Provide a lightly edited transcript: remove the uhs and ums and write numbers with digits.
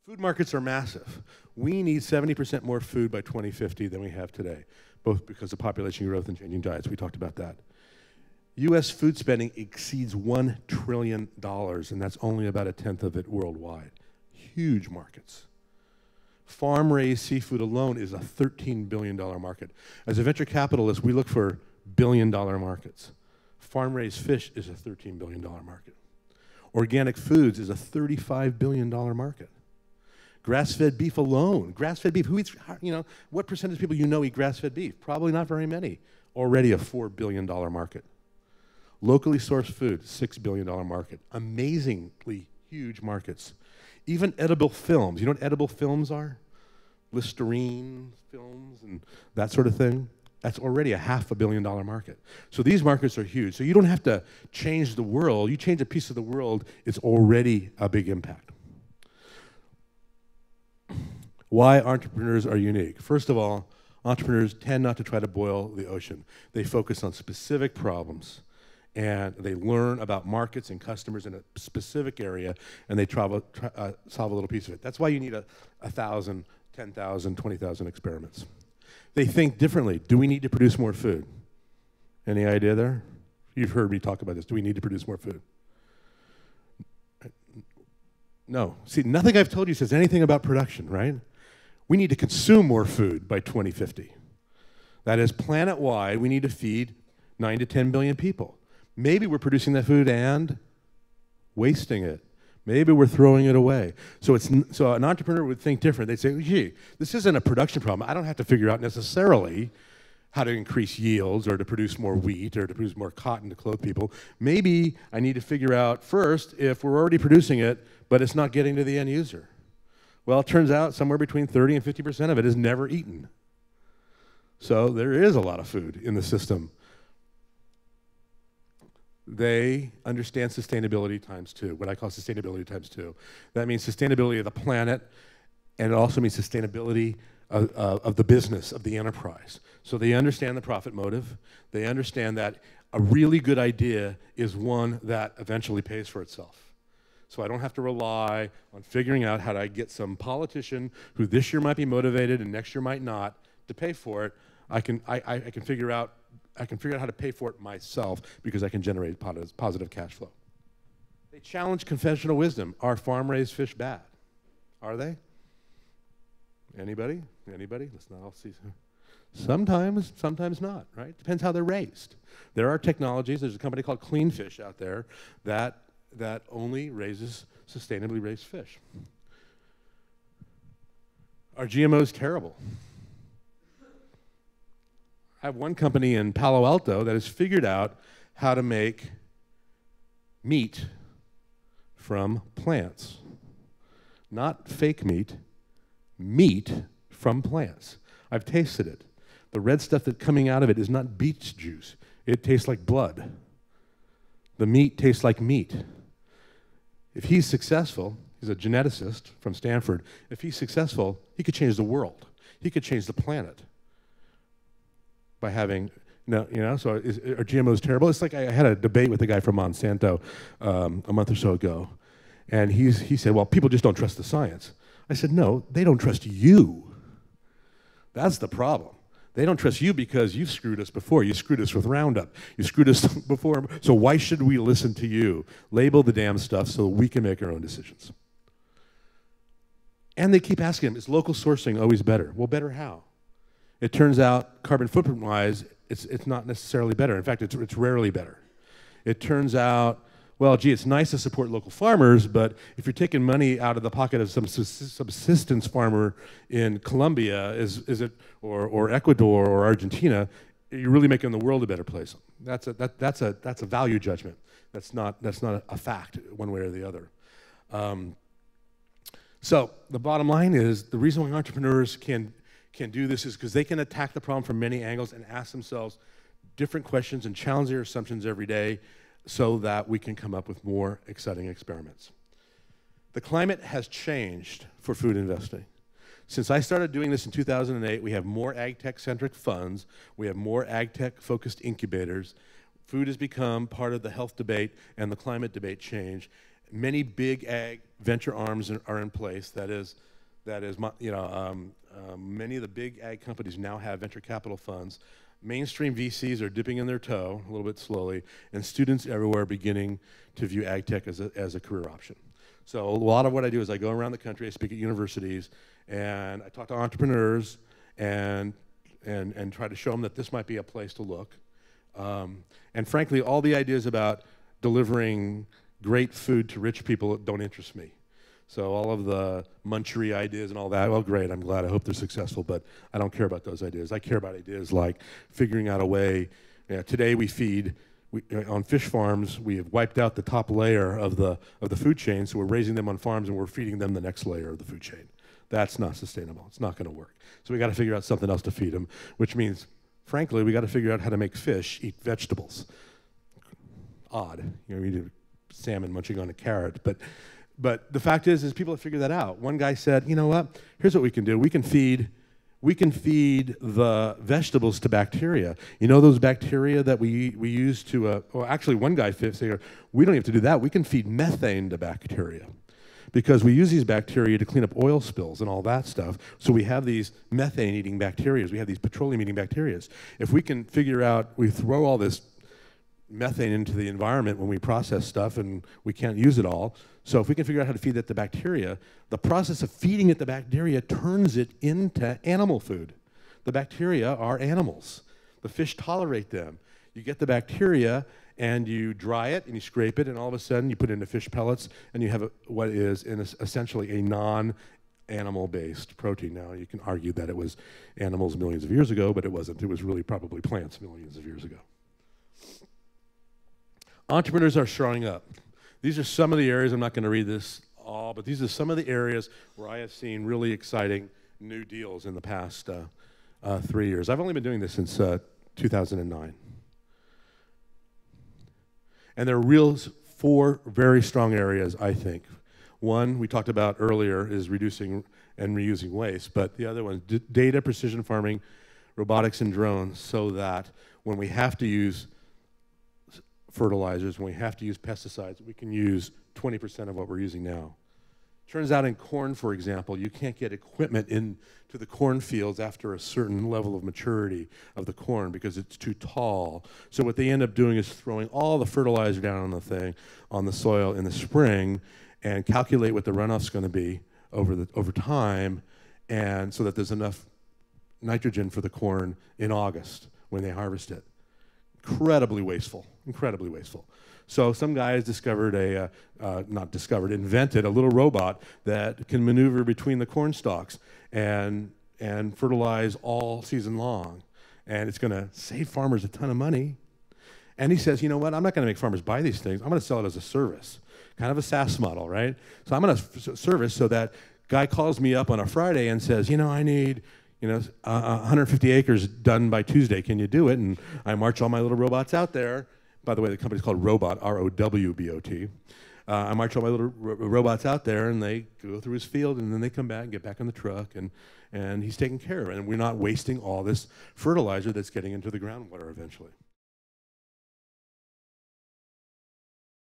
Food markets are massive. We need 70% more food by 2050 than we have today, both because of population growth and changing diets. We talked about that. US food spending exceeds $1 trillion, and that's only about 1/10 of it worldwide. Huge markets. Farm-raised seafood alone is a $13 billion market. As a venture capitalist, we look for billion-dollar markets. Farm-raised fish is a $13 billion market. Organic foods is a $35 billion market. Grass-fed beef alone, grass-fed beef, who eats, what percentage of people you know eat grass-fed beef? Probably not very many. Already a $4 billion market. Locally sourced food, $6 billion market. Amazingly huge markets. Even edible films, you know what edible films are? Listerine films and that sort of thing. That's already a $500 million market. So these markets are huge. So you don't have to change the world. You change a piece of the world, it's already a big impact. Why entrepreneurs are unique. First of all, entrepreneurs tend not to try to boil the ocean. They focus on specific problems, and they learn about markets and customers in a specific area, and they solve a little piece of it. That's why you need 1,000, 10,000, 20,000 experiments. They think differently. Do we need to produce more food? Any idea there? You've heard me talk about this. Do we need to produce more food? No. See, nothing I've told you says anything about production, right? We need to consume more food by 2050. That is, planet-wide, we need to feed 9 to 10 billion people. Maybe we're producing that food and wasting it. Maybe we're throwing it away. So an entrepreneur would think different. They'd say, gee, this isn't a production problem. I don't have to figure out necessarily how to increase yields or to produce more wheat or to produce more cotton to clothe people. Maybe I need to figure out first if we're already producing it, but it's not getting to the end user. Well, it turns out somewhere between 30 and 50% of it is never eaten. So there is a lot of food in the system. They understand sustainability ×2, what I call sustainability ×2. That means sustainability of the planet, and it also means sustainability of the business, of the enterprise. So they understand the profit motive. They understand that a really good idea is one that eventually pays for itself. So I don't have to rely on figuring out how to get some politician who this year might be motivated and next year might not to pay for it. I can figure out how to pay for it myself because I can generate positive cash flow. They challenge conventional wisdom. Are farm-raised fish bad? Are they? Anybody? Anybody? Let's not all see. Sometimes, sometimes not, right? Depends how they're raised. There are technologies. There's a company called Clean Fish out there that only raises sustainably raised fish. Are GMOs terrible? I have one company in Palo Alto that has figured out how to make meat from plants. Not fake meat, meat from plants. I've tasted it. The red stuff that's coming out of it is not beet juice. It tastes like blood. The meat tastes like meat. If he's successful, he's a geneticist from Stanford, if he's successful, he could change the world. He could change the planet by having, so are GMOs terrible? It's like I had a debate with a guy from Monsanto a month or so ago, and he said, well, people just don't trust the science. I said, no, they don't trust you. That's the problem. They don't trust you because you've screwed us before. You screwed us with Roundup. You screwed us before. So why should we listen to you? Label the damn stuff so we can make our own decisions. And they keep asking him, is local sourcing always better? Well, better how? It turns out, carbon footprint-wise, it's not necessarily better. In fact, it's rarely better. It turns out, well, gee, it's nice to support local farmers, but if you're taking money out of the pocket of some subsistence farmer in Colombia, or Ecuador or Argentina, you're really making the world a better place. That's a value judgment. That's not a fact one way or the other. So the bottom line is the reason why entrepreneurs can do this is because they can attack the problem from many angles and ask themselves different questions and challenge their assumptions every day, so that we can come up with more exciting experiments. The climate has changed for food investing. Since I started doing this in 2008, we have more ag tech-centric funds, we have more ag tech-focused incubators. Food has become part of the health debate and the climate debate change. Many big ag venture arms are in place. That is, many of the big ag companies now have venture capital funds. Mainstream VCs are dipping in their toe a little bit slowly, and students everywhere are beginning to view ag tech as a career option. So a lot of what I do is I go around the country, I speak at universities, and I talk to entrepreneurs and try to show them that this might be a place to look. And frankly, all the ideas about delivering great food to rich people don't interest me. So all of the munchery ideas and all that, well, great, I'm glad, I hope they're successful, but I don't care about those ideas. I care about ideas like figuring out a way. Today we feed, on fish farms, we have wiped out the top layer of the food chain, so we're raising them on farms and we're feeding them the next layer of the food chain. That's not sustainable. It's not going to work. So we got to figure out something else to feed them, which means, frankly, we got to figure out how to make fish eat vegetables. Odd, you need salmon munching on a carrot, but the fact is people have figured that out. One guy said, you know what? Here's what we can do. We can feed the vegetables to bacteria. You know those bacteria that we use to, well, actually one guy said, we don't have to do that. We can feed methane to bacteria because we use these bacteria to clean up oil spills and all that stuff. So we have these methane-eating bacteria. We have these petroleum-eating bacteria. If we can figure out, we throw all this methane into the environment when we process stuff and we can't use it all. So if we can figure out how to feed that to bacteria, the process of feeding it to bacteria turns it into animal food. The bacteria are animals. The fish tolerate them. You get the bacteria and you dry it and you scrape it and all of a sudden you put it into fish pellets and you have what is essentially a non-animal-based protein. Now you can argue that it was animals millions of years ago, but it wasn't. It was really probably plants millions of years ago. Entrepreneurs are showing up. These are some of the areas, I'm not going to read this all, but these are some of the areas where I have seen really exciting new deals in the past 3 years. I've only been doing this since 2009. And there are 4 very strong areas, I think. One, we talked about earlier, is reducing and reusing waste, but the other one, data, precision farming, robotics, and drones, so that when we have to use fertilizers, when we have to use pesticides, we can use 20% of what we're using now. Turns out in corn, for example, you can't get equipment into the cornfields after a certain level of maturity of the corn because it's too tall. So what they end up doing is throwing all the fertilizer down on the soil in the spring and calculate what the runoff's going to be over time, and so that there's enough nitrogen for the corn in August when they harvest it. Incredibly wasteful, incredibly wasteful. So some guys invented a little robot that can maneuver between the corn stalks and fertilize all season long. And it's going to save farmers a ton of money. And he says, you know what, I'm not going to make farmers buy these things. I'm going to sell it as a service, kind of a SaaS model, right? So I'm going to service so that guy calls me up on a Friday and says, you know, I need 150 acres done by Tuesday. Can you do it? And I march all my little robots out there. By the way, the company's called Robot, R-O-W-B-O-T. I march all my little robots out there, and they go through his field, and then they come back and get back in the truck, and he's taken care of it. And we're not wasting all this fertilizer that's getting into the groundwater eventually.